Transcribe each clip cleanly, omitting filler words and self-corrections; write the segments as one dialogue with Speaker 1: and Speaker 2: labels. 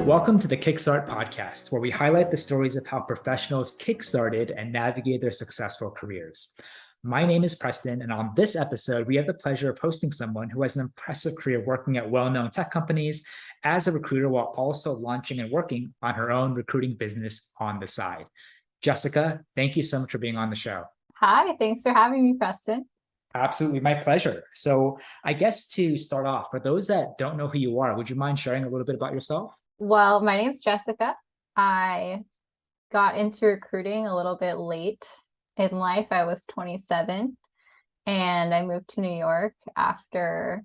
Speaker 1: Welcome to the Kickstart podcast, where we highlight the stories of how professionals kickstarted and navigated their successful careers. My name is Preston, and on this episode, we have the pleasure of hosting someone who has an impressive career working at well-known tech companies as a recruiter while also launching and working on her own recruiting business on the side. Jessica, thank you so much for being on the show.
Speaker 2: Hi, thanks for having me, Preston.
Speaker 1: Absolutely, my pleasure. So I guess to start off, for those that don't know who you are, would you mind sharing a little bit about yourself?
Speaker 2: Well, my name's Jessica. I got into recruiting a little bit late in life. I was 27 and I moved to New York after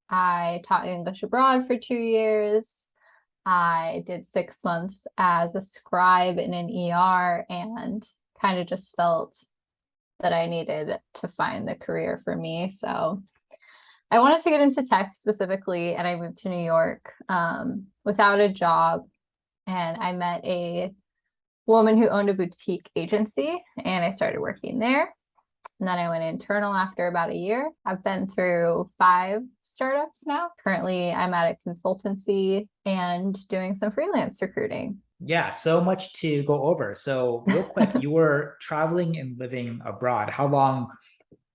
Speaker 2: I taught English abroad for 2 years. I did 6 months as a scribe in an ER and kind of just felt that I needed to find the career for me. So I wanted to get into tech specifically, and I moved to New York without a job. And I met a woman who owned a boutique agency, and I started working there. And then I went internal after about a year. I've been through 5 startups now. Currently, I'm at a consultancy and doing some freelance recruiting.
Speaker 1: Yeah, so much to go over. So real quick, you were traveling and living abroad. How long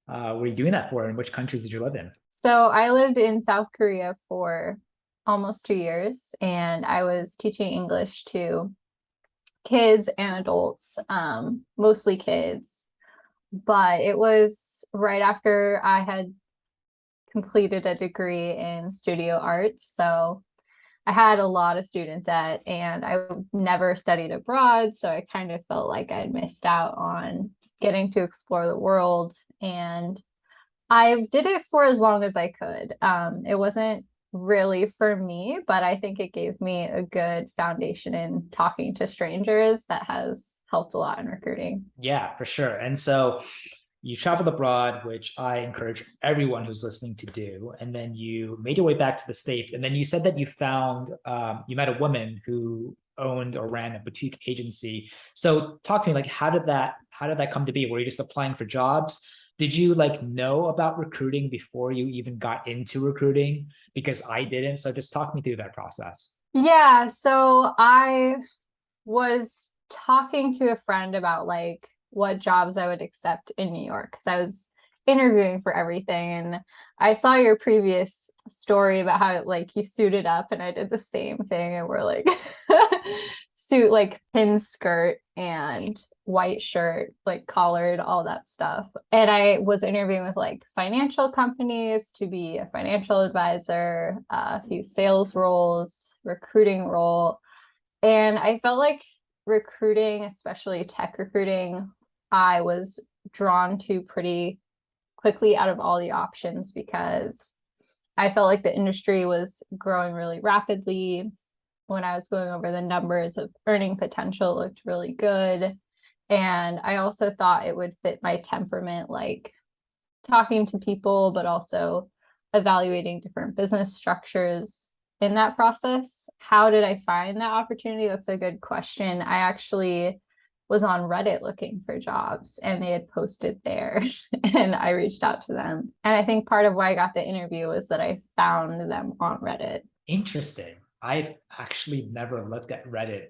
Speaker 1: were you doing that for, and which countries did you live in?
Speaker 2: So I lived in South Korea for almost 2 years, and I was teaching English to kids and adults, mostly kids. But it was right after I had completed a degree in studio arts. So I had a lot of student debt and I never studied abroad. So I kind of felt like I'd missed out on getting to explore the world. And I did it for as long as I could. It wasn't really for me, but I think it gave me a good foundation in talking to strangers that has helped a lot in recruiting.
Speaker 1: Yeah, for sure. And so you traveled abroad, which I encourage everyone who's listening to do. And then you made your way back to the States. And then you said that you found, you met a woman who owned or ran a boutique agency. So talk to me, like, how did that come to be? Were you just applying for jobs? Did you like know about recruiting before you even got into recruiting? Because I didn't. So just talk me through that process.
Speaker 2: Yeah, so I was talking to a friend about like what jobs I would accept in New York because I was interviewing for everything. And I saw your previous story about how like you suited up, and I did the same thing. And we're like suit, like pin skirt and white shirt, like collared, all that stuff. And I was interviewing with like financial companies to be a financial advisor, a few sales roles, recruiting role. And I felt like recruiting, especially tech recruiting, I was drawn to pretty quickly out of all the options because I felt like the industry was growing really rapidly. When I was going over the numbers of earning potential, looked really good. And I also thought it would fit my temperament, like talking to people, but also evaluating different business structures in that process. How did I find that opportunity? That's a good question. I actually was on Reddit looking for jobs and they had posted there and I reached out to them. And I think part of why I got the interview was that I found them on Reddit.
Speaker 1: Interesting. I've actually never looked at Reddit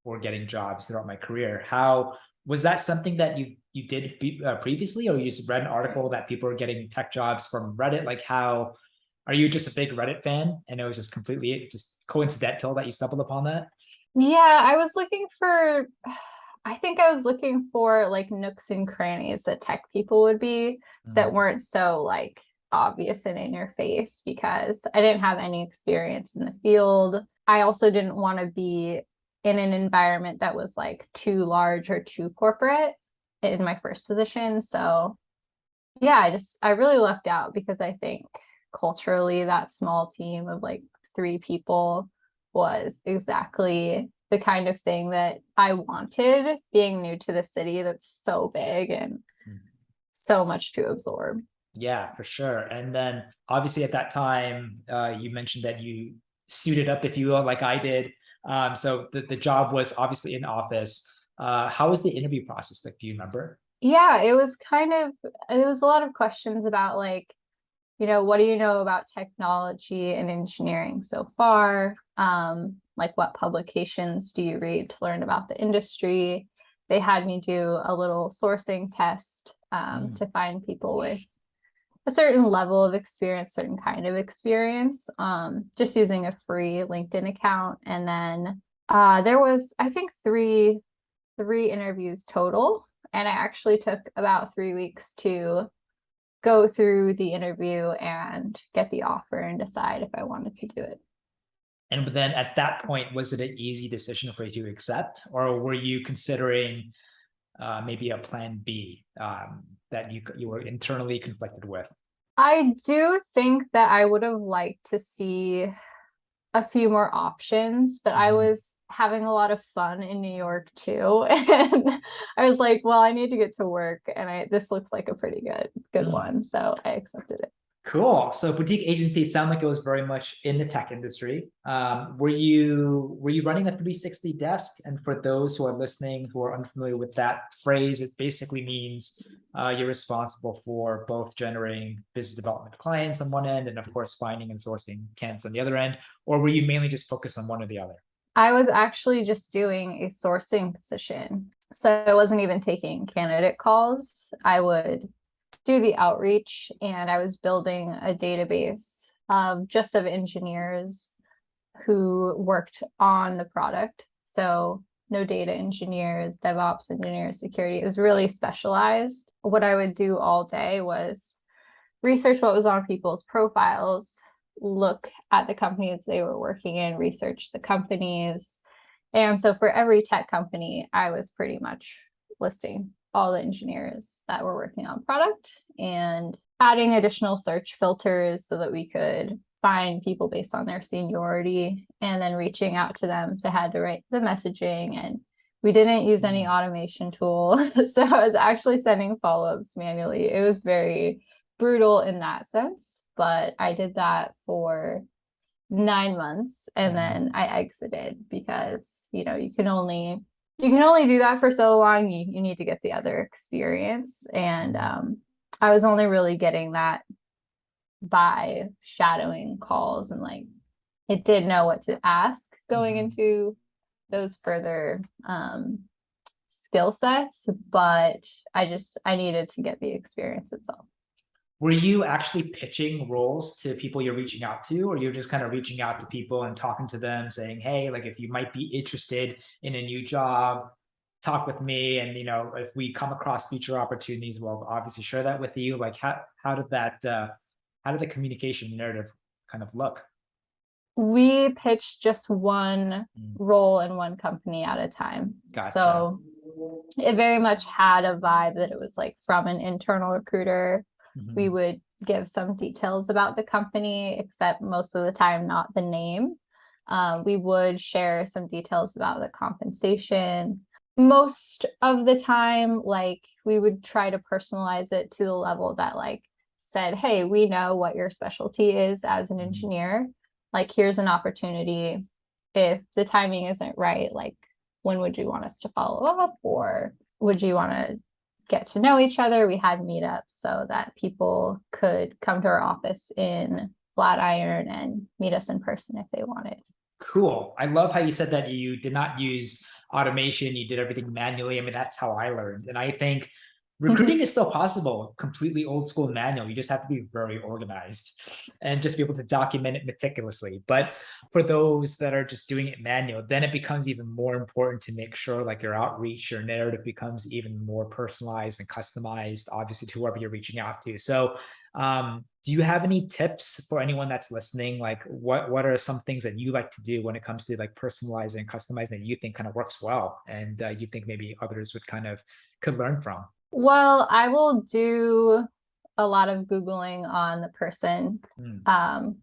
Speaker 1: or getting jobs throughout my career. How was that something that you did previously, or you just read an article that people are getting tech jobs from Reddit? Like, how are you just a big Reddit fan, and it was just completely just coincidental that you stumbled upon that?
Speaker 2: Yeah, I was looking for, I think I was looking for like nooks and crannies that tech people would be that weren't so like obvious and in your face because I didn't have any experience in the field. I also didn't want to be in an environment that was like too large or too corporate in my first position. So yeah, I really lucked out because I think culturally that small team of like 3 people was exactly the kind of thing that I wanted, being new to the city that's so big and so much to absorb.
Speaker 1: Yeah, for sure. And then obviously at that time, you mentioned that you suited up, if you will, like I did. So the job was obviously in office. How was the interview process? Like, do you remember?
Speaker 2: Yeah, it was a lot of questions about like what do you know about technology and engineering so far? Like what publications do you read to learn about the industry? They had me do a little sourcing test to find people with a certain level of experience, certain kind of experience, just using a free LinkedIn account. And then there was, I think, three interviews total. And I actually took about 3 weeks to go through the interview and get the offer and decide if I wanted to do it.
Speaker 1: And then at that point, was it an easy decision for you to accept, or were you considering maybe a plan B that you were internally conflicted with?
Speaker 2: I do think that I would have liked to see a few more options, but I was having a lot of fun in New York too. And I was like, well, I need to get to work, and this looks like a pretty good one. So I accepted it.
Speaker 1: Cool. So boutique agencies sound like it was very much in the tech industry. Were you running a 360 desk? And for those who are listening who are unfamiliar with that phrase, it basically means you're responsible for both generating business development clients on one end, and of course finding and sourcing candidates on the other end. Or were you mainly just focused on one or the other?
Speaker 2: I was actually just doing a sourcing position. So I wasn't even taking candidate calls. I would do the outreach, and I was building a database of engineers who worked on the product. So no data engineers, DevOps engineers, security. It was really specialized. What I would do all day was research what was on people's profiles, look at the companies they were working in, research the companies. And so for every tech company, I was pretty much listing all the engineers that were working on product and adding additional search filters so that we could find people based on their seniority, and then reaching out to them. So I had to write the messaging, and we didn't use any automation tool. So I was actually sending follow-ups manually. It was very brutal in that sense, but I did that for 9 months, and then I exited because, you can only do that for so long. You need to get the other experience. And I was only really getting that by shadowing calls, and like, it did know what to ask going into those further skill sets, but I needed to get the experience itself.
Speaker 1: Were you actually pitching roles to people you're reaching out to, or you're just kind of reaching out to people and talking to them saying, hey, like if you might be interested in a new job, talk with me. And, if we come across future opportunities, we'll obviously share that with you. Like how did the communication narrative kind of look?
Speaker 2: We pitched just one role in one company at a time.
Speaker 1: Gotcha.
Speaker 2: So it very much had a vibe that it was like from an internal recruiter. We would give some details about the company, except most of the time not the name. We would share some details about the compensation. Most of the time, like, we would try to personalize it to the level that like said, hey, we know what your specialty is as an engineer. Like, here's an opportunity. If the timing isn't right, like, when would you want us to follow up, or would you want to get to know each other? We had meetups so that people could come to our office in Flatiron and meet us in person if they wanted.
Speaker 1: Cool. I love how you said that you did not use automation. You did everything manually. I mean, that's how I learned. And I think recruiting is still possible, completely old school manual. You just have to be very organized and just be able to document it meticulously. But for those that are just doing it manual, then it becomes even more important to make sure like your outreach, your narrative becomes even more personalized and customized, obviously, to whoever you're reaching out to. So do you have any tips for anyone that's listening? Like what are some things that you like to do when it comes to like personalizing and customizing that you think kind of works well, and you think maybe others could learn from?
Speaker 2: Well, I will do a lot of Googling on the person,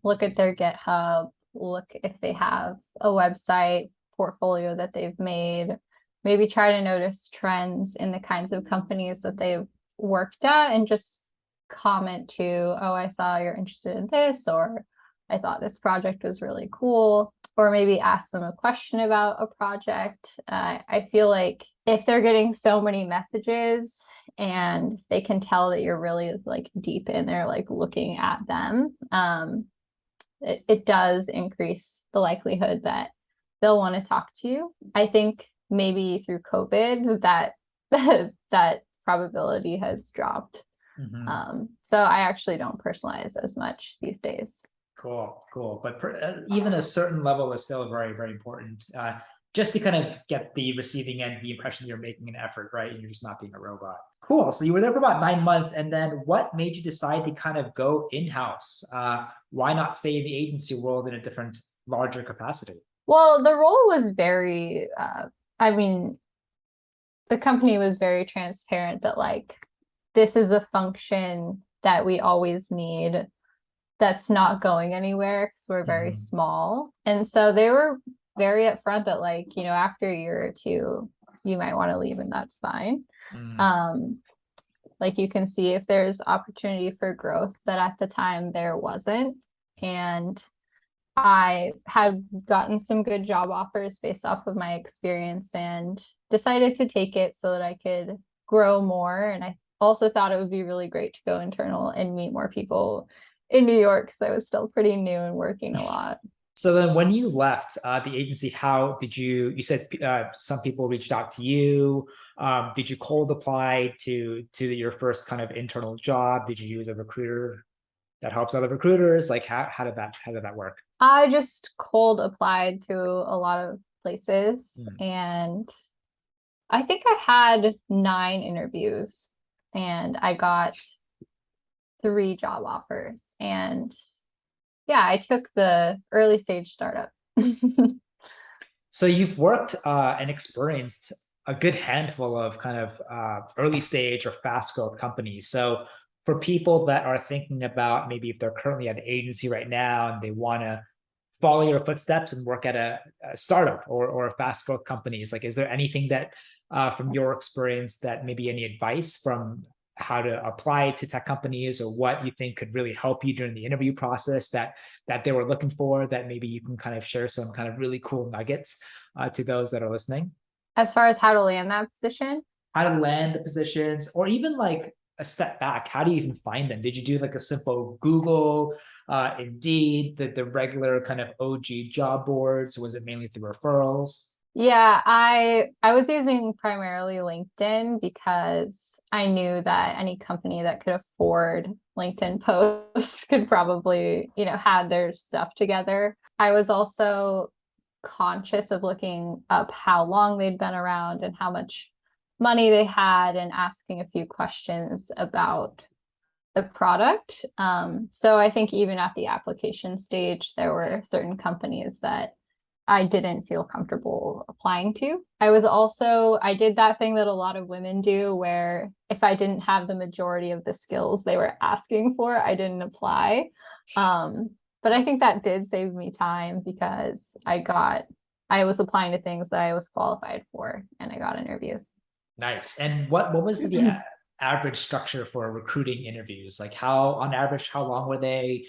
Speaker 2: look at their GitHub, look if they have a website portfolio that they've made, maybe try to notice trends in the kinds of companies that they've worked at, and just comment to, oh, I saw you're interested in this, or I thought this project was really cool, or maybe ask them a question about a project. I feel like if they're getting so many messages and they can tell that you're really like deep in there, like looking at them, it does increase the likelihood that they'll want to talk to you. I think maybe through COVID that that probability has dropped. So I actually don't personalize as much these days.
Speaker 1: Cool, cool. But even a certain level is still very, very important. Just to kind of get the receiving end, the impression you're making an effort, right? And you're just not being a robot. Cool. So you were there for about 9 months, and then what made you decide to kind of go in-house? Why not stay in the agency world in a different, larger capacity?
Speaker 2: Well, the role was very, I mean, the company was very transparent that like, this is a function that we always need that's not going anywhere because we're very small. And so they were very upfront that like, you know, after a year or two, you might want to leave and that's fine. Like you can see if there's opportunity for growth, but at the time there wasn't. And I had gotten some good job offers based off of my experience and decided to take it so that I could grow more. And I also thought it would be really great to go internal and meet more people in New York because I was still pretty new and working a lot.
Speaker 1: So then when you left the agency, how did you said some people reached out to you. Did you cold apply to your first kind of internal job? Did you use a recruiter that helps other recruiters? Like how did that work?
Speaker 2: I just cold applied to a lot of places and I think I had 9 interviews and I got 3 job offers. And yeah, I took the early stage startup.
Speaker 1: So you've worked and experienced a good handful of kind of early stage or fast growth companies. So for people that are thinking about maybe if they're currently at an agency right now and they want to follow your footsteps and work at a startup or a fast growth companies, like is there anything that from your experience that maybe any advice from how to apply to tech companies or what you think could really help you during the interview process that they were looking for that maybe you can kind of share some kind of really cool nuggets to those that are listening?
Speaker 2: As far as how to land that position?
Speaker 1: How to land the positions, or even like a step back, how do you even find them? Did you do like a simple Google, Indeed, the regular kind of OG job boards? Was it mainly through referrals?
Speaker 2: Yeah, I was using primarily LinkedIn because I knew that any company that could afford LinkedIn posts could probably, you know, had their stuff together. I was also conscious of looking up how long they'd been around and how much money they had and asking a few questions about the product. So I think even at the application stage, there were certain companies that I didn't feel comfortable applying to. I did that thing that a lot of women do where if I didn't have the majority of the skills they were asking for, I didn't apply. But I think that did save me time because I was applying to things that I was qualified for and I got interviews.
Speaker 1: Nice. And what was the average structure for recruiting interviews? Like on average, how long were they?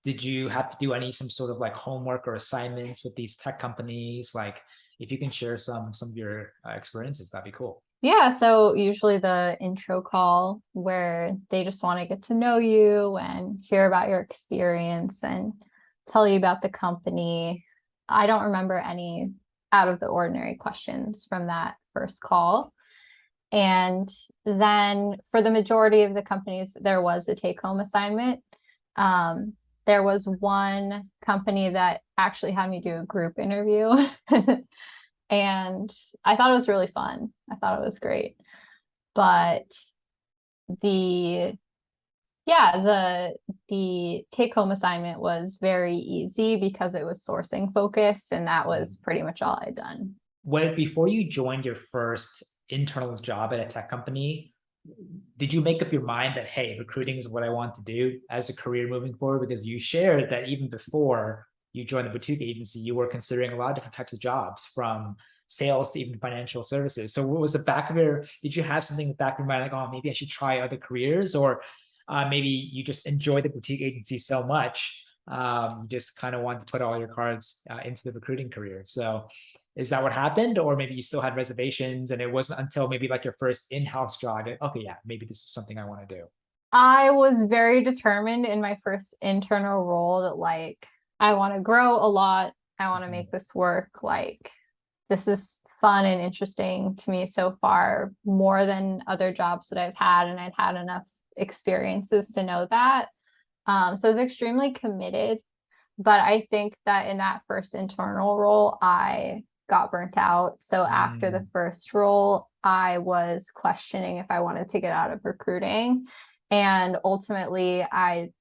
Speaker 1: Did you have to do some sort of like homework or assignments with these tech companies? Like if you can share some of your experiences, that'd be cool.
Speaker 2: Yeah, so usually the intro call where they just want to get to know you and hear about your experience and tell you about the company. I don't remember any out of the ordinary questions from that first call. And then for the majority of the companies, there was a take-home assignment. There was one company that actually had me do a group interview. And I thought it was really fun. I thought it was great. But the take-home assignment was very easy because it was sourcing focused, and that was pretty much all I'd done.
Speaker 1: Before you joined your first internal job at a tech company, did you make up your mind that, hey, recruiting is what I want to do as a career moving forward? Because you shared that even before you joined the boutique agency, you were considering a lot of different types of jobs, from sales to even financial services. So what was did you have something in the back of your mind, like, oh, maybe I should try other careers? Or maybe you just enjoy the boutique agency so much, you just kind of want to put all your cards into the recruiting career. So Is that what happened? Or maybe you still had reservations and it wasn't until maybe like your first in-house job that, okay, yeah, maybe this is something I want to do.
Speaker 2: I was very determined in my first internal role that like I want to grow a lot. I want to make this work. Like this is fun and interesting to me so far, more than other jobs that I've had, and I'd had enough experiences to know that. So I was extremely committed, but I think that in that first internal role, I got burnt out. So after the first role, I was questioning if I wanted to get out of recruiting. And ultimately, I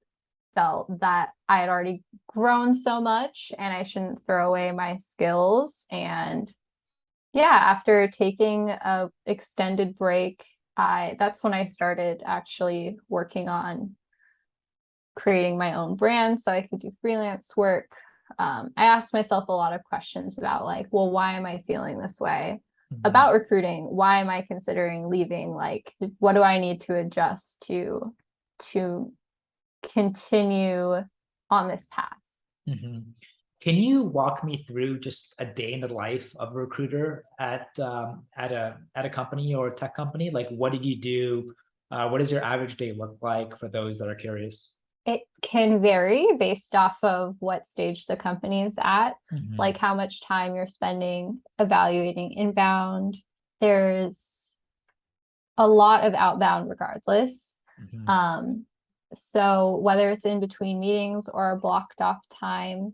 Speaker 2: felt that I had already grown so much and I shouldn't throw away my skills. And yeah, after taking a extended break, that's when I started actually working on creating my own brand so I could do freelance work. I asked myself a lot of questions about like, well, why am I feeling this way about recruiting? Why am I considering leaving? Like, what do I need to adjust to continue on this path?
Speaker 1: Can you walk me through just a day in the life of a recruiter at a company or a tech company? Like, what did you do? What does your average day look like for those that are curious?
Speaker 2: It can vary based off of what stage the company is at, like how much time you're spending evaluating inbound. There's a lot of outbound regardless. So whether it's in between meetings or a blocked off time,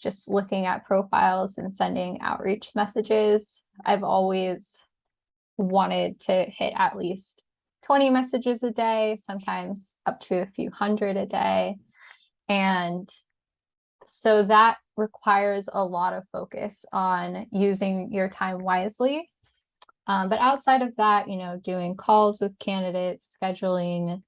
Speaker 2: just looking at profiles and sending outreach messages, I've always wanted to hit at least 20 messages a day, sometimes up to a few hundred a day. And so that requires a lot of focus on using your time wisely. But outside of that, doing calls with candidates, scheduling,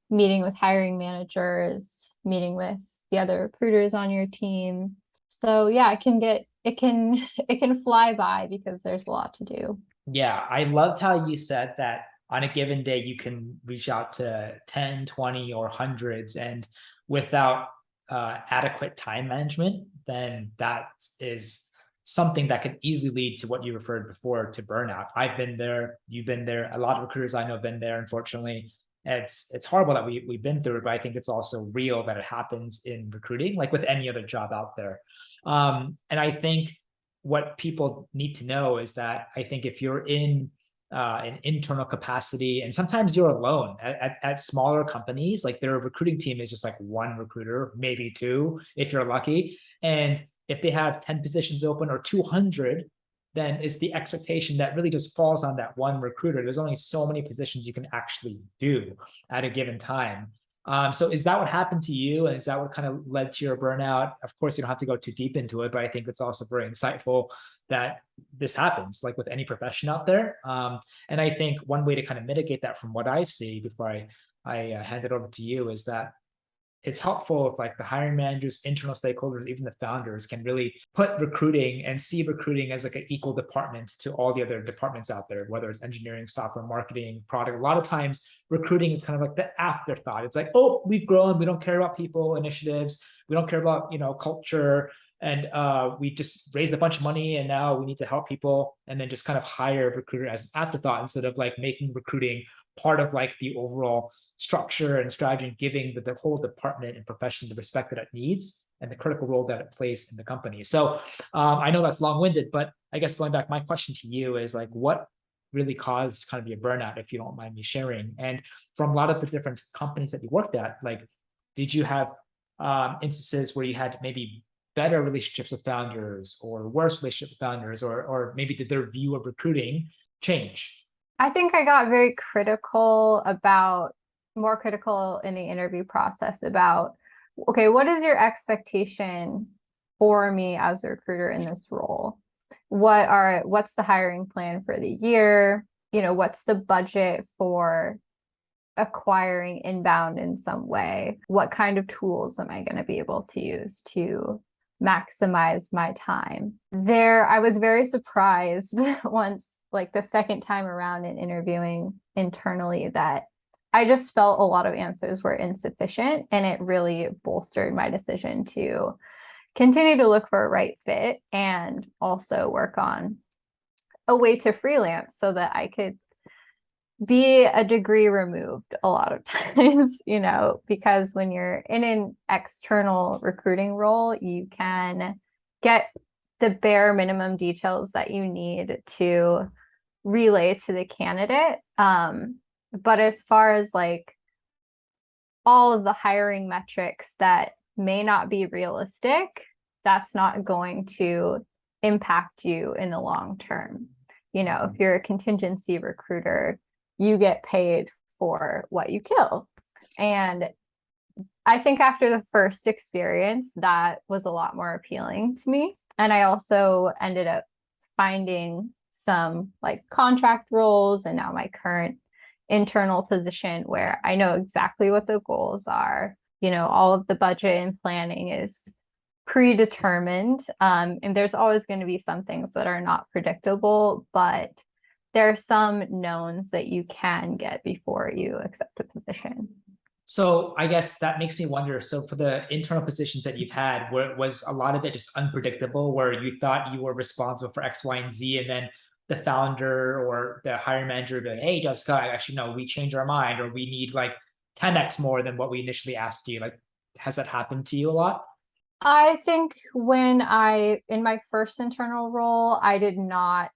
Speaker 2: meeting with hiring managers, meeting with the other recruiters on your team. So yeah, it can fly by because there's a lot to do.
Speaker 1: Yeah, I loved how you said that on a given day, you can reach out to 10, 20, or hundreds. And without adequate time management, then that is something that could easily lead to what you referred before to burnout. I've been there. You've been there. A lot of recruiters I know have been there, unfortunately. It's horrible that we've been through it, but I think it's also real that it happens in recruiting, like with any other job out there. And I think what people need to know is that I think if you're in an internal capacity, and sometimes you're alone at smaller companies, like their recruiting team is just like one recruiter, maybe two, if you're lucky. And if they have 10 positions open or 200, then it's the expectation that really just falls on that one recruiter. There's only so many positions you can actually do at a given time. So is that what happened to you? And is that what kind of led to your burnout? Of course, you don't have to go too deep into it, but I think it's also very insightful that this happens like with any profession out there. And I think one way to kind of mitigate that from what I see before I hand it over to you is that it's helpful if like the hiring managers, internal stakeholders, even the founders can really put recruiting and see recruiting as like an equal department to all the other departments out there, whether it's engineering, software, marketing, product. A lot of times recruiting is kind of like the afterthought. It's like, oh, we've grown. We don't care about people, initiatives. We don't care about, culture. And we just raised a bunch of money and now we need to help people, and then just kind of hire a recruiter as an afterthought instead of like making recruiting part of like the overall structure and strategy and giving the whole department and profession the respect that it needs and the critical role that it plays in the company. So I know that's long-winded, but I guess going back, my question to you is like, what really caused kind of your burnout, if you don't mind me sharing? And from a lot of the different companies that you worked at, like, did you have instances where you had maybe better relationships with founders or worse relationships with founders, or maybe did their view of recruiting change?
Speaker 2: I think I got more critical in the interview process about, okay, what is your expectation for me as a recruiter in this role? What's the hiring plan for the year? What's the budget for acquiring inbound in some way? What kind of tools am I going to be able to use to maximize my time? I was very surprised once, like the second time around in interviewing internally, that I just felt a lot of answers were insufficient, and it really bolstered my decision to continue to look for a right fit and also work on a way to freelance so that I could be a degree removed a lot of times, because when you're in an external recruiting role, you can get the bare minimum details that you need to relay to the candidate. But as far as like all of the hiring metrics that may not be realistic, that's not going to impact you in the long term. If you're a contingency recruiter, you get paid for what you kill. And I think after the first experience, that was a lot more appealing to me. And I also ended up finding some like contract roles and now my current internal position where I know exactly what the goals are. All of the budget and planning is predetermined. And there's always going to be some things that are not predictable, but there are some knowns that you can get before you accept a position.
Speaker 1: So I guess that makes me wonder. So for the internal positions that you've had, was a lot of it just unpredictable, where you thought you were responsible for X, Y, and Z, and then the founder or the hiring manager would be like, "Hey, Jessica, actually, no, we changed our mind, or we need like 10x more than what we initially asked you." Like, has that happened to you a lot?
Speaker 2: I think in my first internal role, I did not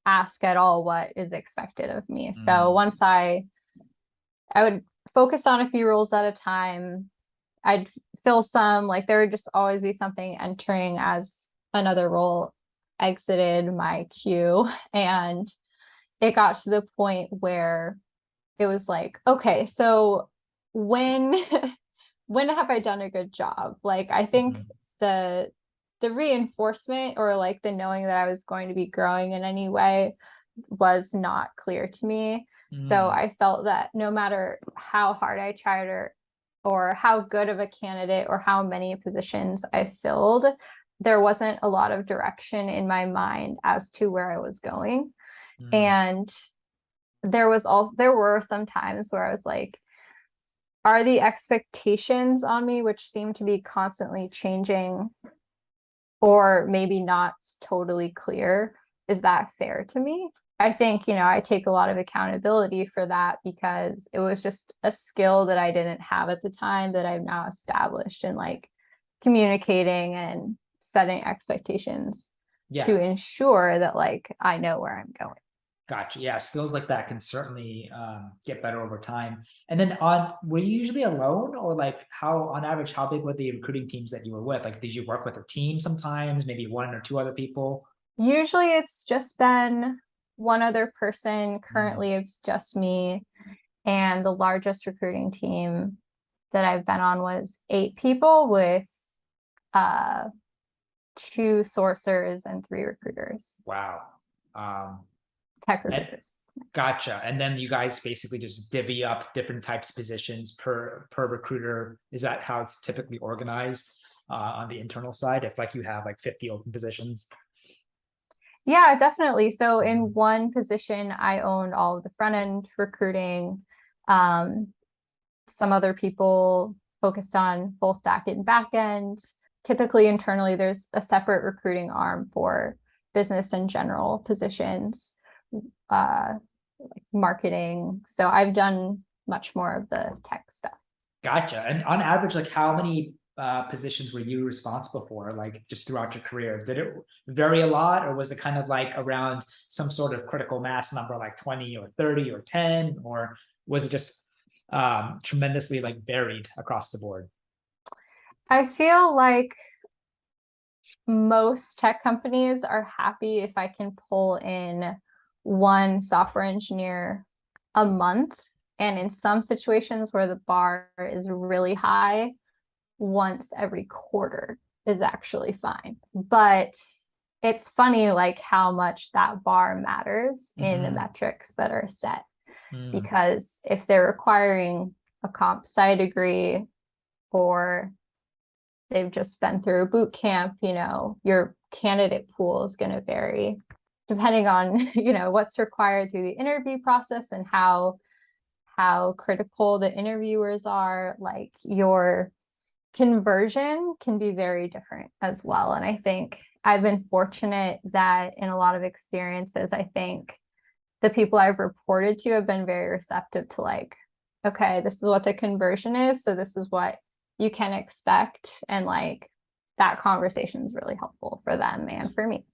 Speaker 2: ask at all what is expected of me. So once I would focus on a few roles at a time. I'd fill some, like there would just always be something entering as another role exited my queue. And it got to the point where it was like, okay, so when when have I done a good job? Like I think the reinforcement or like the knowing that I was going to be growing in any way was not clear to me. So I felt that no matter how hard I tried or how good of a candidate or how many positions I filled, there wasn't a lot of direction in my mind as to where I was going. And there were some times where I was like, are the expectations on me, which seem to be constantly changing or maybe not totally clear, is that fair to me? I think, I take a lot of accountability for that because it was just a skill that I didn't have at the time that I've now established in like communicating and setting expectations to ensure that like I know where I'm going.
Speaker 1: Gotcha. Yeah, skills like that can certainly get better over time. And then were you usually alone, or like on average, how big were the recruiting teams that you were with? Like, did you work with a team sometimes, maybe one or two other people?
Speaker 2: Usually it's just been one other person. Currently it's just me. And the largest recruiting team that I've been on was 8 people with 2 sourcers and 3 recruiters.
Speaker 1: Wow.
Speaker 2: Tech recruiters.
Speaker 1: Gotcha. And then you guys basically just divvy up different types of positions per recruiter. Is that how it's typically organized on the internal side? If like you have like 50 open positions?
Speaker 2: Yeah, definitely. So in one position, I owned all of the front end recruiting. Some other people focused on full stack and back end. Typically internally, there's a separate recruiting arm for business and general positions, like marketing. So I've done much more of the tech stuff.
Speaker 1: Gotcha. And on average, like how many positions were you responsible for, like just throughout your career? Did it vary a lot, or was it kind of like around some sort of critical mass number, like 20 or 30 or 10, or was it just tremendously like varied across the board?
Speaker 2: I feel like most tech companies are happy if I can pull in one software engineer a month. And in some situations where the bar is really high, once every quarter is actually fine. But it's funny like how much that bar matters in the metrics that are set. Because if they're requiring a comp sci degree or they've just been through a boot camp, your candidate pool is going to vary depending on, what's required through the interview process and how critical the interviewers are. Like your conversion can be very different as well. And I think I've been fortunate that in a lot of experiences, I think the people I've reported to have been very receptive to like, okay, this is what the conversion is, so this is what you can expect. And like that conversation is really helpful for them and for me.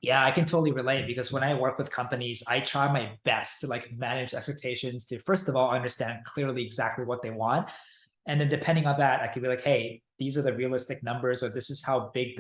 Speaker 1: Yeah, I can totally relate because when I work with companies, I try my best to like manage expectations to first of all understand clearly exactly what they want. And then depending on that, I could be like, hey, these are the realistic numbers, or this is how big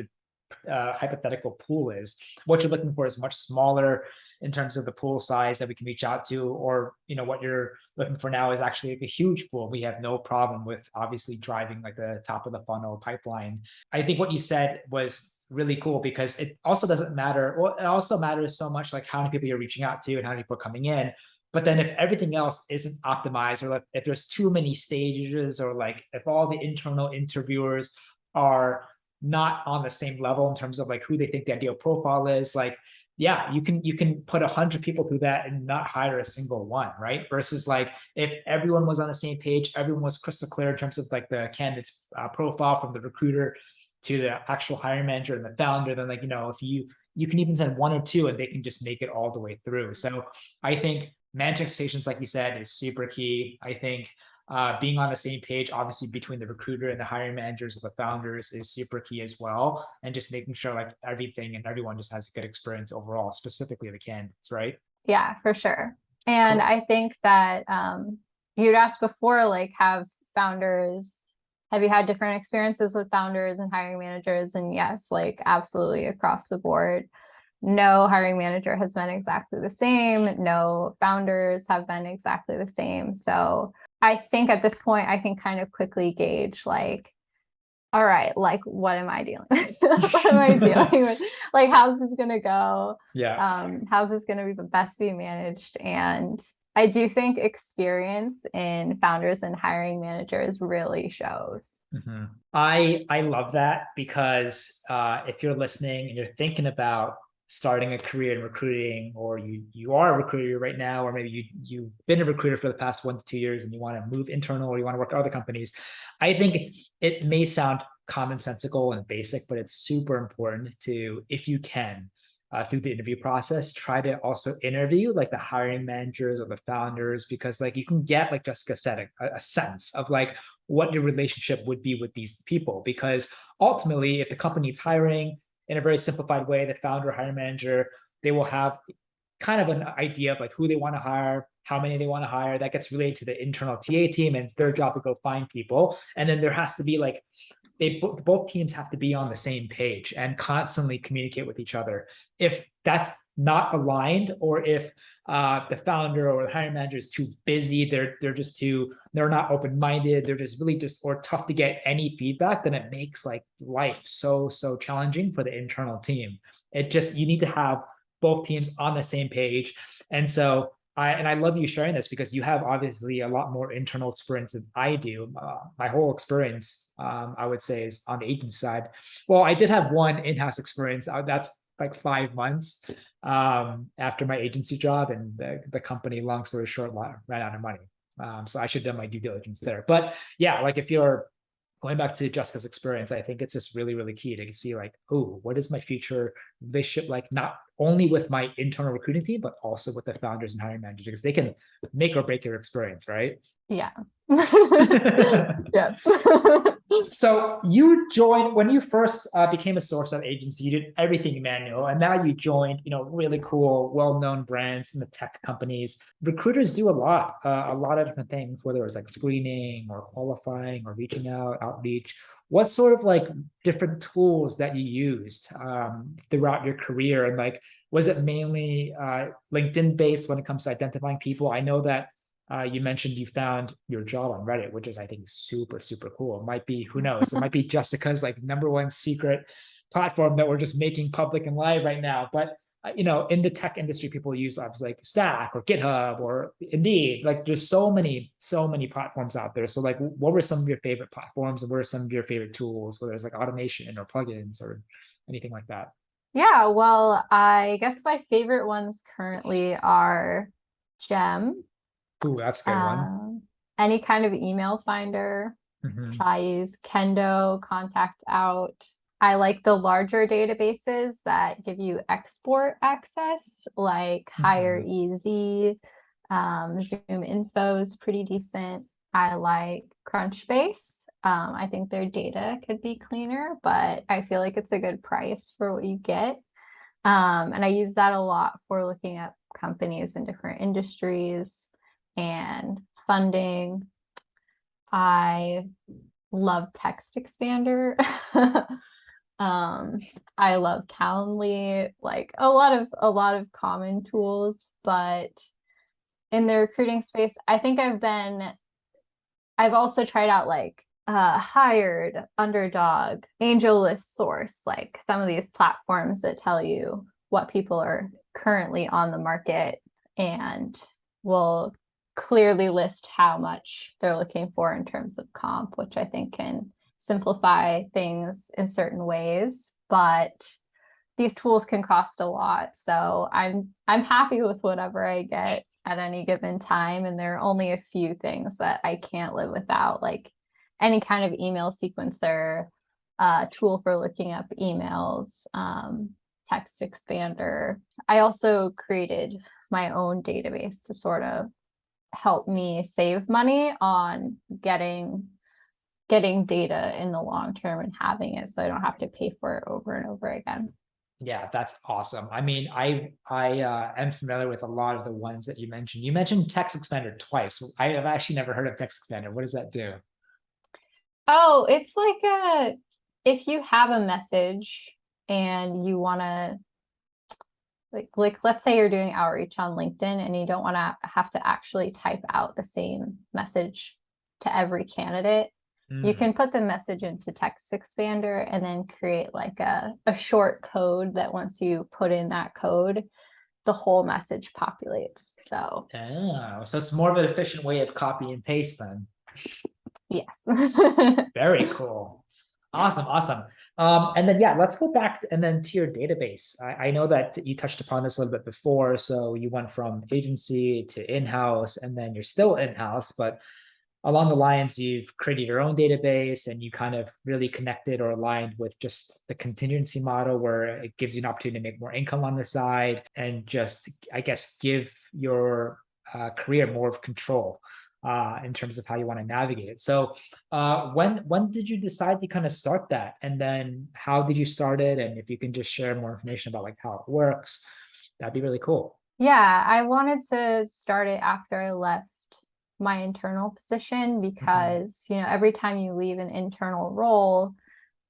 Speaker 1: the hypothetical pool is. What you're looking for is much smaller in terms of the pool size that we can reach out to, or what you're looking for now is actually like a huge pool. We have no problem with obviously driving like the top of the funnel pipeline. I think what you said was really cool because it also doesn't matter. Well, it also matters so much like how many people you're reaching out to and how many people are coming in. But then if everything else isn't optimized, or if there's too many stages, or like if all the internal interviewers are not on the same level in terms of like who they think the ideal profile is, like, yeah, you can put 100 people through that and not hire a single one, right? Versus like if everyone was on the same page, everyone was crystal clear in terms of like the candidate's profile from the recruiter to the actual hiring manager and the founder, then like if you can even send one or two and they can just make it all the way through. So I think managing expectations, like you said, is super key. I think being on the same page, obviously between the recruiter and the hiring managers or the founders, is super key as well. And just making sure like everything and everyone just has a good experience overall, specifically the candidates, right?
Speaker 2: Yeah, for sure. And
Speaker 1: Cool.
Speaker 2: I think that you'd asked before, like, have you had different experiences with founders and hiring managers? And yes, like absolutely across the board. No hiring manager has been exactly the same. No founders have been exactly the same. So I think at this point, I can kind of quickly gauge like, all right, like what am I dealing with? What am I dealing with? Like, how's this gonna go?
Speaker 1: Yeah.
Speaker 2: How's this gonna be the best be managed? And I do think experience in founders and hiring managers really shows.
Speaker 1: Mm-hmm. I love that because if you're listening and you're thinking about starting a career in recruiting, or you are a recruiter right now, or maybe you've been a recruiter for the past 1 to 2 years and you want to move internal, or you want to work at other companies, I think it may sound commonsensical and basic, but it's super important to, if you can, through the interview process, try to also interview like the hiring managers or the founders, because like you can get, like Jessica said, a sense of like what your relationship would be with these people. Because ultimately, if the company is hiring in a very simplified way, the founder, hiring manager, they will have kind of an idea of like who they want to hire, how many they want to hire. That gets relayed to the internal TA team, and it's their job to go find people. And then there has to be like both teams have to be on the same page and constantly communicate with each other. If that's not aligned, or if the founder or the hiring manager is too busy, they're not open-minded, they're just really just or tough to get any feedback, then it makes like life so challenging for the internal team. You need to have both teams on the same page. And so I love you sharing this because you have obviously a lot more internal experience than I do. My whole experience, I would say, is on the agency side. Well, I did have one in-house experience. That's like 5 months after my agency job, and the company, long story short, ran out of money. So I should have done my due diligence there. But yeah, like if you're going back to Jessica's experience, I think it's just really key to see like, oh, what is my future relationship like, not only with my internal recruiting team, but also with the founders and hiring managers, because they can make or break your experience, right?
Speaker 2: Yeah. Yeah.
Speaker 1: So you joined when you first became a source of agency, you did everything manual, and now you joined, really cool, well-known brands in the tech companies. Recruiters do a lot of different things, whether it's like screening or qualifying or reaching out, outreach. What sort of like different tools that you used throughout your career, and like, was it mainly LinkedIn based when it comes to identifying people? I know that you mentioned you found your job on Reddit, which is, I think, super cool. It might be, who knows? It might be Jessica's like #1 secret platform that we're just making public and live right now. But in the tech industry, people use apps like Stack or GitHub or Indeed. Like, there's so many platforms out there. So, like, what were some of your favorite platforms, and what are some of your favorite tools, whether it's like automation or plugins or anything like that?
Speaker 2: Yeah, well, I guess my favorite ones currently are Gem,
Speaker 1: Ooh, that's a good one.
Speaker 2: any kind of email finder.
Speaker 1: Mhm.
Speaker 2: I use Kendo, Contact Out. I like the larger databases that give you export access, like Hire
Speaker 1: Mhm.
Speaker 2: Easy, Zoom Info is pretty decent. I like Crunchbase. I think their data could be cleaner, but I feel like it's a good price for what you get. And I use that a lot for looking at companies in different industries and funding. I love Text Expander. um, I love Calendly, like a lot of common tools, but in the recruiting space, I think I've also tried out like Hired, Underdog, AngelList Source, like some of these platforms that tell you what people are currently on the market and will clearly list how much they're looking for in terms of comp, which I think can simplify things in certain ways. But these tools can cost a lot. So I'm happy with whatever I get at any given time. And there are only a few things that I can't live without, like any kind of email sequencer, tool for looking up emails, text expander. I also created my own database to sort of help me save money on getting data in the long term and having it so I don't have to pay for it over and over again.
Speaker 1: Yeah, that's awesome. I mean, I am familiar with a lot of the ones that you mentioned. You mentioned Text Expander twice. I have actually never heard of Text Expander. What does that do?
Speaker 2: Oh, it's like if you have a message and you want to like let's say you're doing outreach on LinkedIn and you don't want to have to actually type out the same message to every candidate. You
Speaker 1: Mm,
Speaker 2: can put the message into Text Expander and then create like a short code that once you put in that code, the whole message populates. So
Speaker 1: oh, so it's more of an efficient way of copy and paste then.
Speaker 2: yes.
Speaker 1: Very cool. Awesome, awesome. And then yeah, let's go back and then to your database. I know that you touched upon this a little bit before. So you went from agency to in-house, and then you're still in-house, but along the lines, you've created your own database and you kind of really connected or aligned with just the contingency model where it gives you an opportunity to make more income on the side and just, I guess, give your career more of control in terms of how you want to navigate it. So when did you decide to kind of start that? And then how did you start it? And if you can just share more information about like how it works, that'd be really cool.
Speaker 2: Yeah, I wanted to start it after I left my internal position
Speaker 1: Mhm.
Speaker 2: because, every time you leave an internal role,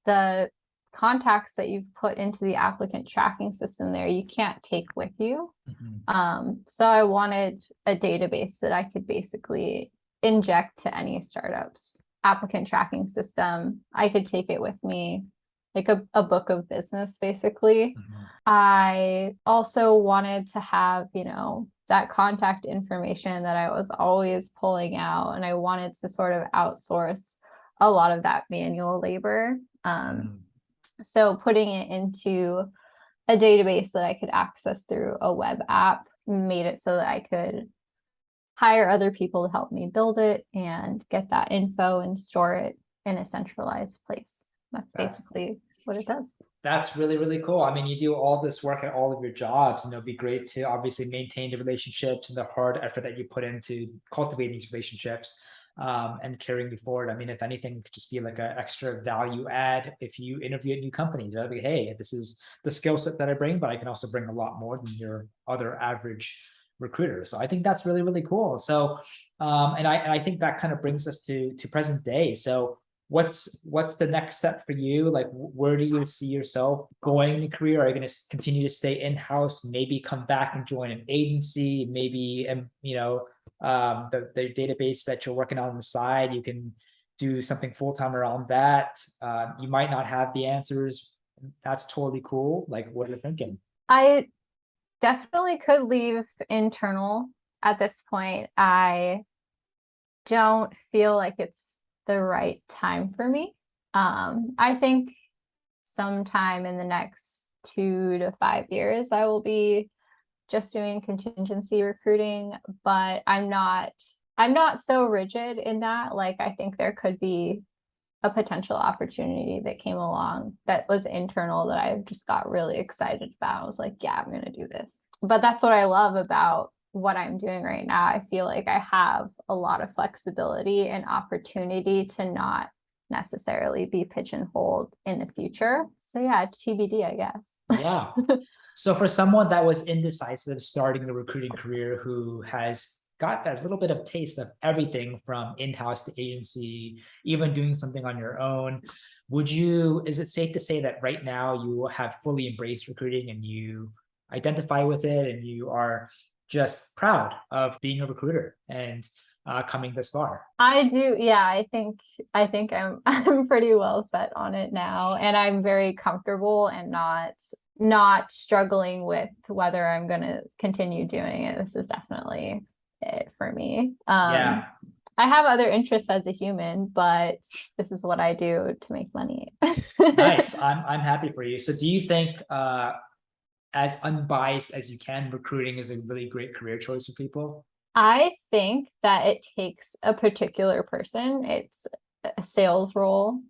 Speaker 2: the contacts that you've put into the applicant tracking system there, you can't take with you.
Speaker 1: Mhm.
Speaker 2: So I wanted a database that I could basically inject to any startup's applicant tracking system. I could take it with me, like a book of business, basically.
Speaker 1: Mhm.
Speaker 2: I also wanted to have, that contact information that I was always pulling out, and I wanted to sort of outsource a lot of that manual labor.
Speaker 1: Mhm.
Speaker 2: So putting it into a database that I could access through a web app made it so that I could hire other people to help me build it and get that info and store it in a centralized place. That's
Speaker 1: That's
Speaker 2: basically what it does.
Speaker 1: That's really, really cool. I mean, you do all this work at all of your jobs, and it'd be great to obviously maintain the relationships and the hard effort that you put into cultivating these relationships and carrying you forward. I mean, if anything, it could just be like an extra value add if you interview at new companies. Right? Like, hey, this is the skill set that I bring, but I can also bring a lot more than your other average recruiter. So I think that's really, really cool. So, and I think that kind of brings us to present day. So what's the next step for you? Like, where do you see yourself going in your career? Are you going to continue to stay in house? Maybe come back and join an agency? Maybe the database that you're working on the side, you can do something full time around that. You might not have the answers. That's totally cool. Like, what are you thinking?
Speaker 2: I definitely could leave internal at this point. I don't feel like it's the right time for me. I think sometime in the next 2 to 5 years, I will be just doing contingency recruiting, but I'm not I'm not so rigid in that. Like, I think there could be a potential opportunity that came along that was internal that I just got really excited about. I was like, yeah, I'm going to do this. But that's what I love about what I'm doing right now. I feel like I have a lot of flexibility and opportunity to not necessarily be pigeonholed in the future. So yeah, TBD, I guess.
Speaker 1: Yeah. So for someone that was indecisive starting the recruiting career, who has got that little bit of taste of everything from in-house to agency, even doing something on your own, is it safe to say that right now you have fully embraced recruiting and you identify with it and you are just proud of being a recruiter and coming this far?
Speaker 2: I do, yeah, I think I'm I'm pretty well set on it now, and I'm very comfortable and not struggling with whether I'm going to continue doing it. This is definitely it for me.
Speaker 1: Yeah,
Speaker 2: I have other interests as a human, but this is what I do to make money.
Speaker 1: nice. I'm happy for you. So do you think as unbiased as you can, recruiting is a really great career choice for people?
Speaker 2: I think that it takes a particular person. It's a sales role.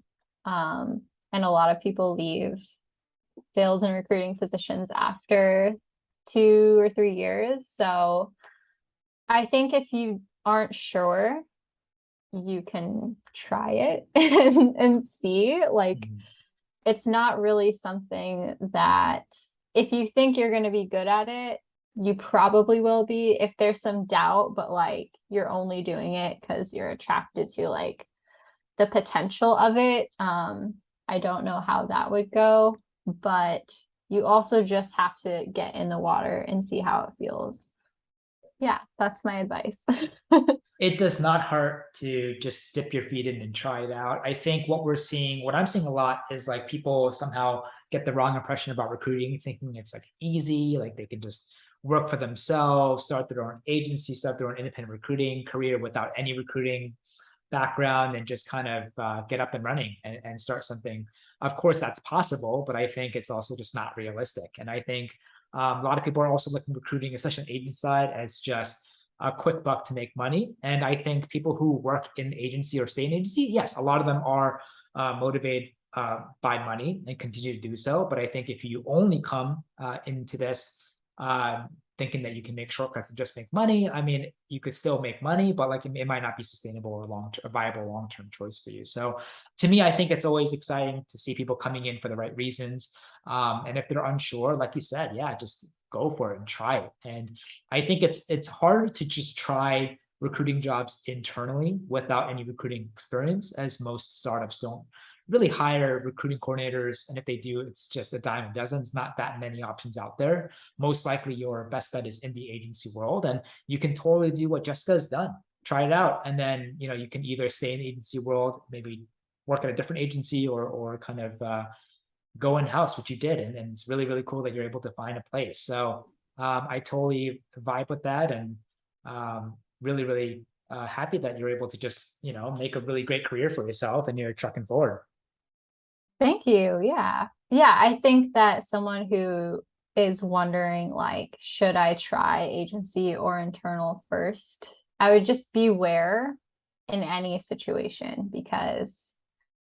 Speaker 2: And a lot of people leave sales and recruiting positions after 2 or 3 years. So I think if you aren't sure, you can try it and see. Like,
Speaker 1: Mhm.
Speaker 2: it's not really something that if you think you're going to be good at it, you probably will be. If there's some doubt, but like you're only doing it because you're attracted to like the potential of it, I don't know how that would go, but you also just have to get in the water and see how it feels. Yeah, that's my advice.
Speaker 1: It does not hurt to just dip your feet in and try it out. I think what I'm seeing a lot is like people somehow get the wrong impression about recruiting, thinking it's like easy, like they can just work for themselves, start their own agency, start their own independent recruiting career without any recruiting background and just kind of get up and running and start something. Of course, that's possible, but I think it's also just not realistic. And I think a lot of people are also looking at recruiting, especially on agent side, as just a quick buck to make money. And I think people who work in agency or stay in agency, yes, a lot of them are motivated by money and continue to do so. But I think if you only come into this uh, thinking that you can make shortcuts and just make money, I mean, you could still make money, but like it might not be sustainable or a viable long-term choice for you. So to me, I think it's always exciting to see people coming in for the right reasons. And if they're unsure, like you said, yeah, just go for it and try it. And I think it's hard to just try recruiting jobs internally without any recruiting experience, as most startups don't really hire recruiting coordinators. And if they do, it's just a dime a dozen. It's not that many options out there. Most likely your best bet is in the agency world. And you can totally do what Jessica has done. Try it out. And then, you can either stay in the agency world, maybe work at a different agency or kind of go in house, which you did. And it's really, really cool that you're able to find a place. So I totally vibe with that. And really, really happy that you're able to just, make a really great career for yourself and you're trucking forward.
Speaker 2: Thank you. Yeah. Yeah, I think that someone who is wondering, like, should I try agency or internal first? I would just beware in any situation because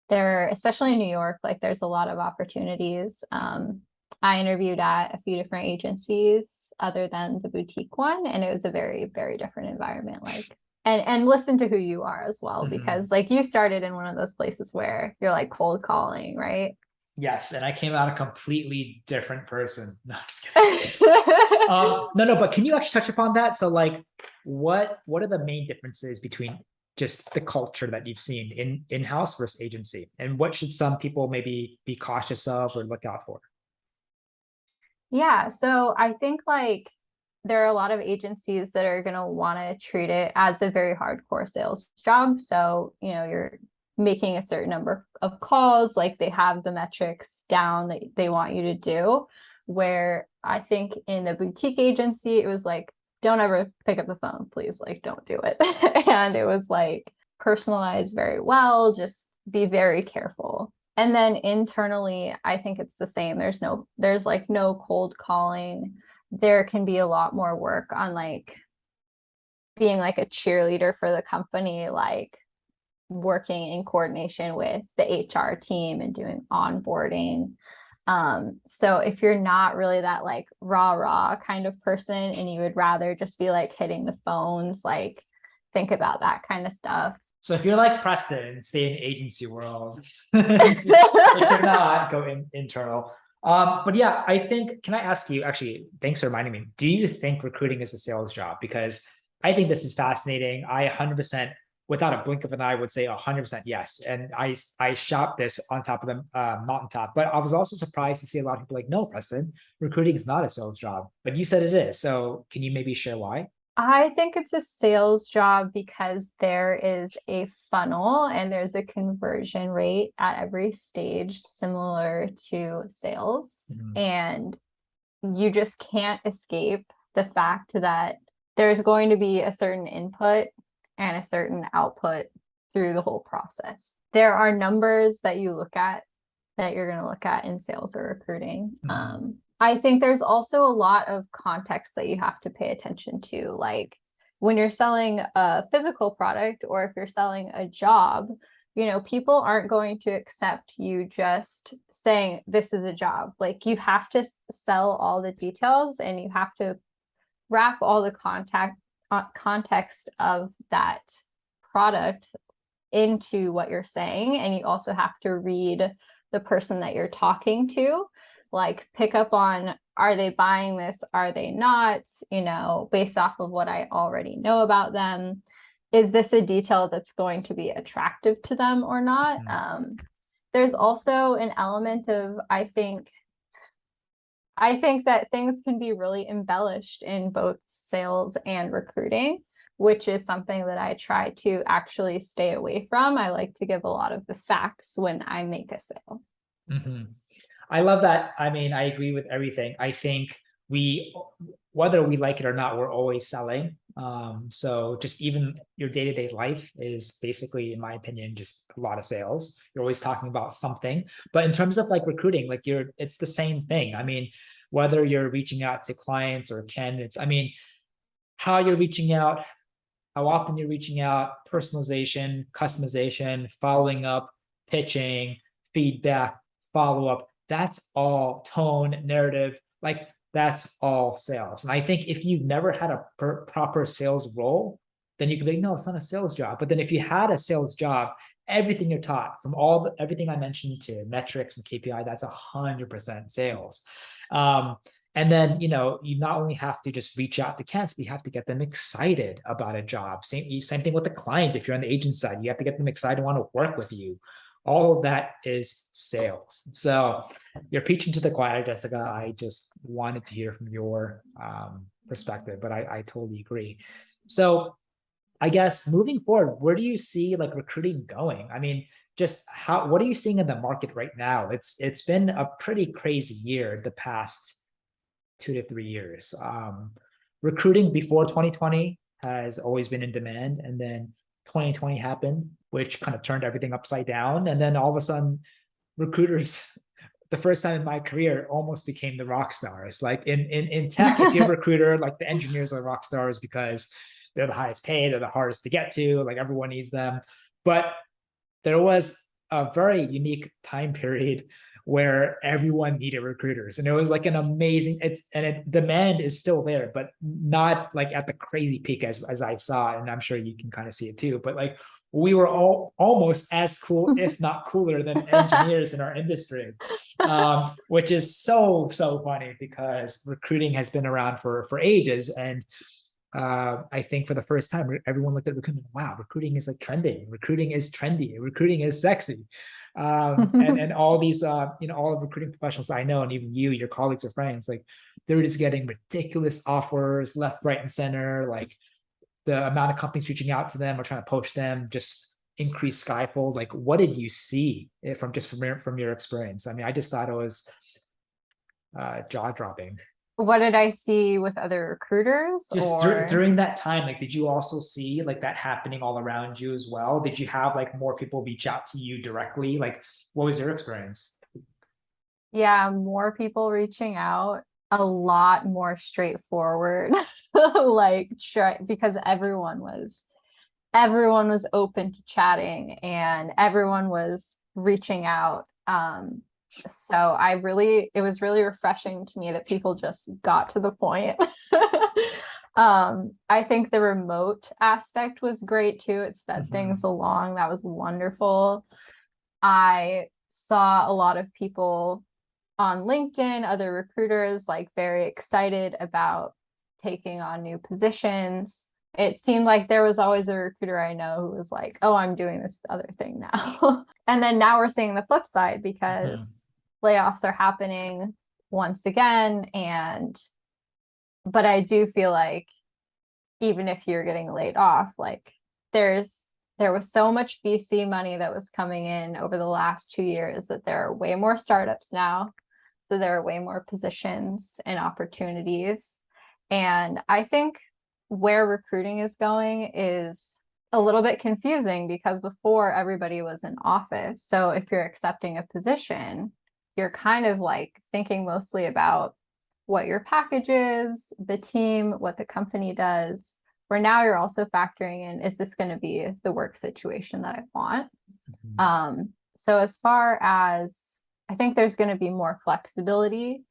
Speaker 2: especially in New York, like there's a lot of opportunities. I interviewed at a few different agencies other than the boutique one, and it was a very, very different environment. Like, and listen to who you are as well,
Speaker 1: Mhm.
Speaker 2: because like you started in one of those places where you're like cold calling, right?
Speaker 1: Yes, and I came out a completely different person. No, I'm just kidding. No, but can you actually touch upon that? So, like, what are the main differences between just the culture that you've seen in-house versus agency, and what should some people maybe be cautious of or look out for?
Speaker 2: Yeah, so I think like there are a lot of agencies that are going to want to treat it as a very hardcore sales job. So, you're making a certain number of calls, like they have the metrics down that they want you to do. Where I think in the boutique agency, it was like, don't ever pick up the phone, please. Like, don't do it. And it was like personalized very well, just be very careful. And then internally, I think it's the same. There's like no cold calling. There can be a lot more work on like being like a cheerleader for the company, like working in coordination with the HR team and doing onboarding. So if you're not really that like rah kind of person and you would rather just be like hitting the phones, like think about that kind of stuff.
Speaker 1: So if you're like Preston, stay in the agency world. If you're not, go internal. But yeah, I think, can I ask you, actually, thanks for reminding me, do you think recruiting is a sales job? Because I think this is fascinating. I 100%, without a blink of an eye, would say 100% yes. And I shot this on top of the mountaintop, but I was also surprised to see a lot of people like, no, Preston, recruiting is not a sales job, but you said it is. So can you maybe share why?
Speaker 2: I think it's a sales job because there is a funnel and there's a conversion rate at every stage similar to sales.
Speaker 1: Mhm.
Speaker 2: And you just can't escape the fact that there's going to be a certain input and a certain output through the whole process. There are numbers that you look at that you're going to look at in sales or recruiting. I think there's also a lot of context that you have to pay attention to. Like when you're selling a physical product or if you're selling a job, you know, people aren't going to accept you just saying this is a job. Like you have to sell all the details and you have to wrap all the context of that product into what you're saying. And you also have to read the person that you're talking to, like pick up on, are they buying this? Are they not? You know, based off of what I already know about them, is this a detail that's going to be attractive to them or not? There's also an element of, I think that things can be really embellished in both sales and recruiting, which is something that I try to actually stay away from. I like to give a lot of the facts when I make a sale.
Speaker 1: I love that. I mean, I agree with everything. I think whether we like it or not, we're always selling. So just even your day-to-day life is basically, in my opinion, just a lot of sales. You're always talking about something. But in terms of like recruiting, like it's the same thing. I mean, whether you're reaching out to clients or candidates, I mean, how you're reaching out, how often you're reaching out, personalization, customization, following up, pitching, feedback, follow up. That's all tone, narrative, like that's all sales. And I think if you've never had a proper sales role, then you can be like, no, it's not a sales job. But then if you had a sales job, everything you're taught from everything I mentioned to metrics and KPI, that's 100% sales. And then, you know, you not only have to just reach out to candidates, but you have to get them excited about a job. Same thing with the client. If you're on the agent side, you have to get them excited to want to work with you. All of that is sales. So you're preaching to the choir, Jessica. I just wanted to hear from your perspective, but I totally agree. So I guess moving forward, where do you see like recruiting going? I mean, just what are you seeing in the market right now? It's been a pretty crazy year the past 2 to 3 years. Recruiting before 2020 has always been in demand, and then 2020 happened, which kind of turned everything upside down. And then all of a sudden, recruiters, the first time in my career, almost became the rock stars. Like in tech, if you're a recruiter, like the engineers are rock stars because they're the highest paid, they're the hardest to get to, like everyone needs them. But there was a very unique time period where everyone needed recruiters, and it was like an amazing, demand is still there, but not like at the crazy peak as I saw, and I'm sure you can kind of see it too. But like we were all almost as cool, if not cooler, than engineers in our industry, which is so funny because recruiting has been around for ages. And I think for the first time, everyone looked at recruiting. Wow, recruiting is like trending. Recruiting is trendy. Recruiting is sexy. And all these, all of recruiting professionals that I know, and even you, your colleagues or friends, like they're just getting ridiculous offers left, right, and center. Like the amount of companies reaching out to them or trying to poach them just increased skyfold. Like, what did you see from your experience? I mean, I just thought it was jaw dropping.
Speaker 2: What did I see with other recruiters?
Speaker 1: Just
Speaker 2: Or
Speaker 1: during that time, like, did you also see like that happening all around you as well? Did you have like more people reach out to you directly? Like, what was your experience?
Speaker 2: yeah, more people reaching out. a lot more straightforward, like because everyone was open to chatting and everyone was reaching out. So it was really refreshing to me that people just got to the point. I think the remote aspect was great too. It sped things along. That was wonderful. I saw a lot of people on LinkedIn, other recruiters, like very excited about taking on new positions. It seemed like there was always a recruiter I know who was like, oh, I'm doing this other thing now. And then now we're seeing the flip side because layoffs are happening once again. But I do feel like even if you're getting laid off, like there was so much VC money that was coming in over the last 2 years that there are way more startups now. So there are way more positions and opportunities. And I think where recruiting is going is a little bit confusing because before everybody was in office. So if you're accepting a position, you're kind of like thinking mostly about what your package is, the team, what the company does. Where now you're also factoring in, is this going to be the work situation that I want? So as far as I think there's going to be more flexibility,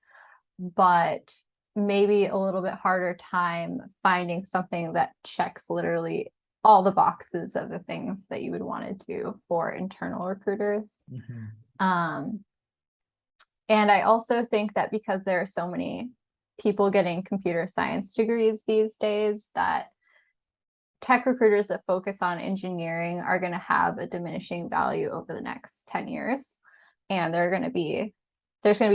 Speaker 2: but maybe a little bit harder time finding something that checks literally all the boxes of the things that you would want to do for internal recruiters. And I also think that because there are so many people getting computer science degrees these days, that tech recruiters that focus on engineering are going to have a diminishing value over the next 10 years. And there's going to be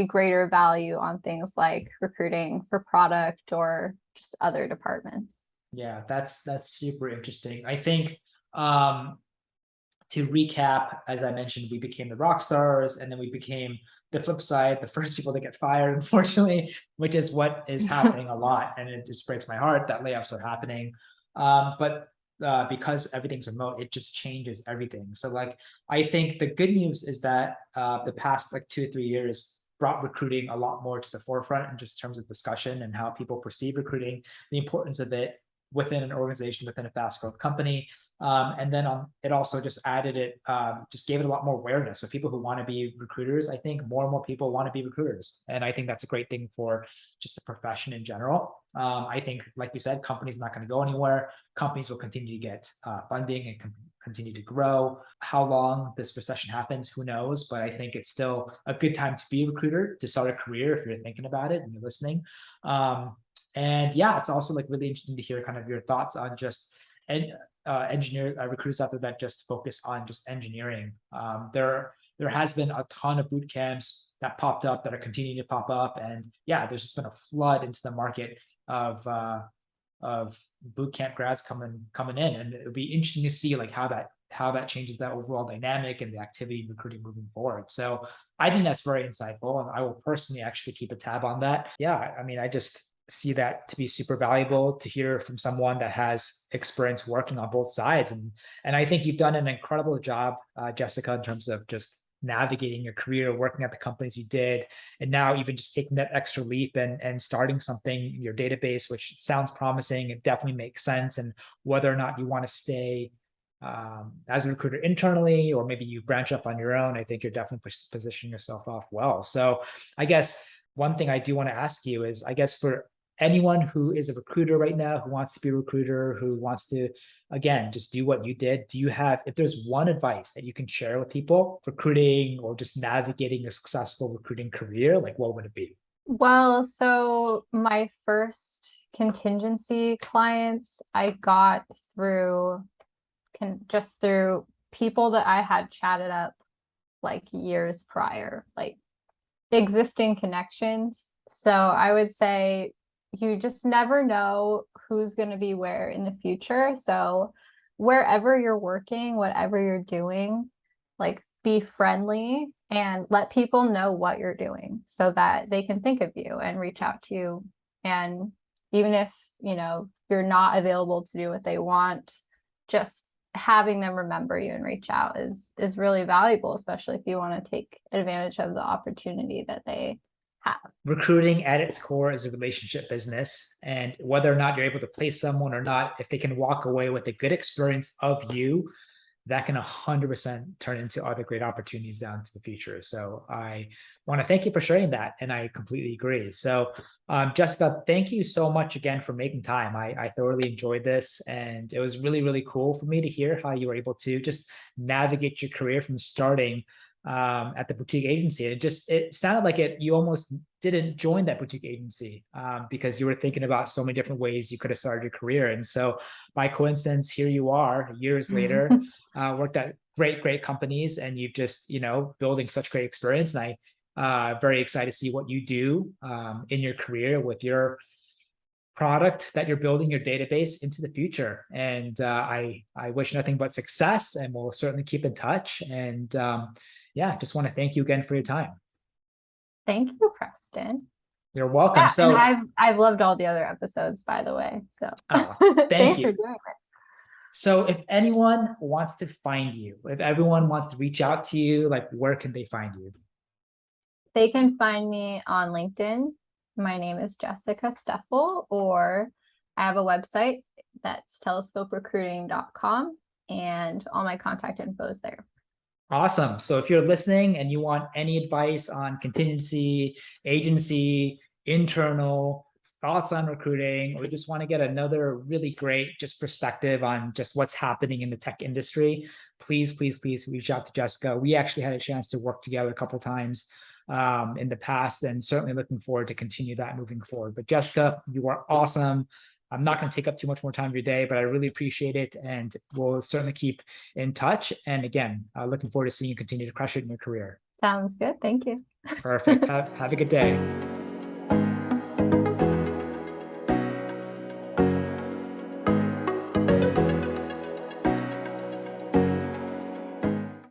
Speaker 2: greater value on things like recruiting for product or just other departments.
Speaker 1: Yeah, that's super interesting. I think to recap, as I mentioned, we became the rock stars, and then we became the flip side, the first people to get fired, unfortunately, which is what is happening a lot. And it just breaks my heart that layoffs are happening. But because everything's remote, it just changes everything. So like, I think the good news is that the past like 2 or 3 years brought recruiting a lot more to the forefront in just terms of discussion and how people perceive recruiting, the importance of it within an organization, within a fast growth company. And then it also just added it, just gave it a lot more awareness. So people who want to be recruiters, I think more and more people want to be recruiters. And I think that's a great thing for just the profession in general. I think, like we said, companies are not going to go anywhere. Companies will continue to get funding and continue to grow. How long this recession happens, who knows? But I think it's still a good time to be a recruiter, to start a career if you're thinking about it and you're listening. And yeah, it's also like really interesting to hear kind of your thoughts on just engineers, recruiters out there that just focus on just engineering. There has been a ton of boot camps that popped up that are continuing to pop up, and yeah, there's just been a flood into the market of boot camp grads coming in, and it'll be interesting to see like how that changes that overall dynamic and the activity in recruiting moving forward. So I think that's very insightful, and I will personally actually keep a tab on that. Yeah, I mean, I just see that to be super valuable to hear from someone that has experience working on both sides. And I think you've done an incredible job, Jessica, in terms of just navigating your career, working at the companies you did, and now even just taking that extra leap and starting something in your database, which sounds promising. It definitely makes sense. And whether or not you want to stay as a recruiter internally, or maybe you branch up on your own, I think you're definitely positioning yourself off well. So I guess one thing I do want to ask you is, I guess for anyone who is a recruiter right now, who wants to be a recruiter, who wants to, again, just do what you did, do you have, if there's one advice that you can share with people recruiting or just navigating a successful recruiting career, like what would it be?
Speaker 2: Well, so my first contingency clients I got just through people that I had chatted up like years prior, like existing connections. So I would say you just never know who's going to be where in the future. So wherever you're working, whatever you're doing, like be friendly and let people know what you're doing so that they can think of you and reach out to you. And even if, you're not available to do what they want, just having them remember you and reach out is really valuable, especially if you want to take advantage of the opportunity that they have.
Speaker 1: Recruiting at its core is a relationship business. And whether or not you're able to place someone or not, if they can walk away with a good experience of you, that can 100% turn into other great opportunities down to the future. So I want to thank you for sharing that. And I completely agree. So Jessica, thank you so much again for making time. I thoroughly enjoyed this, and it was really, really cool for me to hear how you were able to just navigate your career from starting at the boutique agency. It sounded like you almost didn't join that boutique agency because you were thinking about so many different ways you could have started your career. And so by coincidence, here you are years later, worked at great companies, and you've just, building such great experience. And I very excited to see what you do in your career with your product that you're building, your database, into the future. And I wish nothing but success, and we'll certainly keep in touch. And just want to thank you again for your time.
Speaker 2: Thank you, Preston.
Speaker 1: You're welcome.
Speaker 2: Yeah,
Speaker 1: so
Speaker 2: and I've loved all the other episodes, by the way. So
Speaker 1: thanks
Speaker 2: for doing this.
Speaker 1: So if anyone wants to find you, if everyone wants to reach out to you, like, where can they find you?
Speaker 2: They can find me on LinkedIn. My name is Jessica Steffl, or I have a website that's telescoperecruiting.com, and all my contact info is there.
Speaker 1: Awesome. So if you're listening and you want any advice on contingency, agency, internal, thoughts on recruiting, or just want to get another really great just perspective on just what's happening in the tech industry, please reach out to Jessica. We actually had a chance to work together a couple of times in the past, and certainly looking forward to continue that moving forward. But Jessica, you are awesome. I'm not going to take up too much more time of your day, but I really appreciate it, and we'll certainly keep in touch. And again, looking forward to seeing you continue to crush it in your career.
Speaker 2: Sounds good. Thank you.
Speaker 1: Perfect. Have a good day.